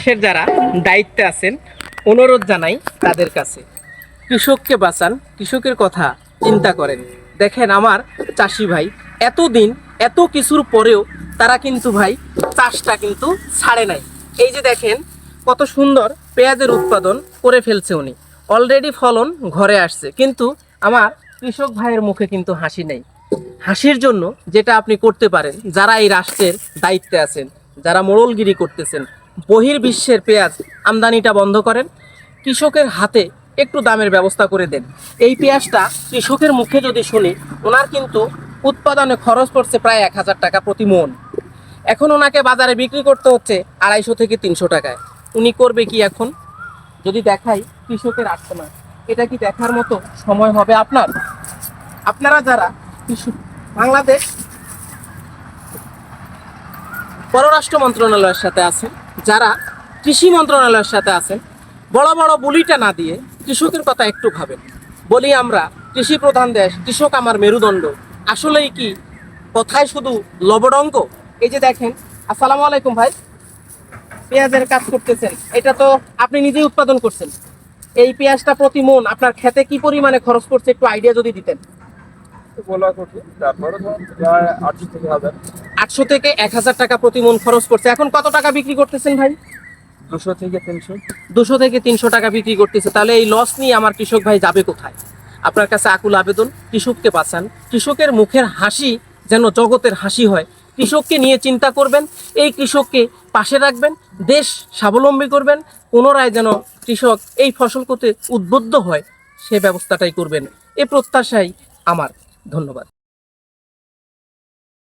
দেশের যারা দায়িত্বে আছেন অনুরোধ জানাই তাদের কাছে, কৃষককে বাঁচান, কৃষকের কথা চিন্তা করেন। দেখেন আমার চাষি ভাই এতদিন এত কিছুর পরেও তারা কিন্তু ভাই চাষটা কিন্তু ছাড়ে নাই। এই যে দেখেন কত সুন্দর পেঁয়াজের উৎপাদন করে ফেলছে উনি, অলরেডি ফলন ঘরে আসছে, কিন্তু আমার কৃষক ভাইয়ের মুখে কিন্তু হাসি নেই। হাসির জন্য যেটা আপনি করতে পারেন, যারা এই রাষ্ট্রের দায়িত্বে আছেন, যারা মোড়লগিরি করতেছেন, বহির্বিশ্বের পেঁয়াজ আমদানিটা বন্ধ করেন, কৃষকের হাতে একটু দামের ব্যবস্থা করে দেন। এই পেঁয়াজটা কৃষকের মুখে যদি শুনি, ওনার কিন্তু উৎপাদনে খরচ পড়ছে প্রায় 1000 টাকা প্রতি মন। এখন ওনাকে বাজারে বিক্রি করতে হচ্ছে 250 থেকে 300 টাকায়। উনি করবে কি এখন? যদি দেখাই কৃষকের আর্তনাদ, এটা কি দেখার মতো সময় হবে আপনার? আপনারা যারা বাংলাদেশ পররাষ্ট্র মন্ত্রণালয়ের সাথে আছেন, যারা কৃষি মন্ত্রণালয়ের সাথে আছেন, বড় বড় বলিটা না দিয়ে কৃষকের কথা একটু ভাবেন। বলি আমরা কৃষি প্রধান দেশ, কৃষক আমার মেরুদণ্ড, আসলেই কি কথায় শুধু লবডঙ্ক? এই যে দেখেন, আসসালামু আলাইকুম ভাই, পেঁয়াজের কাজ করতেছেন, এটা তো আপনি নিজেই উৎপাদন করছেন। এই পেঁয়াজটা প্রতি মন আপনার খেতে কি পরিমাণে খরচ করছে একটু আইডিয়া যদি দিতেন। বলা কঠিন, তারপরে প্রায় 800 থেকে 1000। 800 থেকে 1000 টাকা প্রতি মন খরচ করছে। এখন কত টাকা বিক্রি করতেছেন ভাই? 200 থেকে 300। 200 থেকে 300 টাকা বিক্রি করতেছে। তাহলে এই লস নিয়ে আমার কৃষক ভাই যাবে কোথায়? আপনার কাছে আকুল আবেদন, কৃষককে বাঁচান। কৃষকের মুখের হাসি যেন জগতের হাসি হয়। কৃষককে নিয়ে চিন্তা করবেন, এই কৃষককে পাশে রাখবেন, দেশ স্বাবলম্বী করবেন। পুনরায় যেন কৃষক এই ফসল করতে উদ্বুদ্ধ হয়, সে ব্যবস্থাটাই করবেন। এ প্রত্যাশাই আমার। ধন্যবাদ।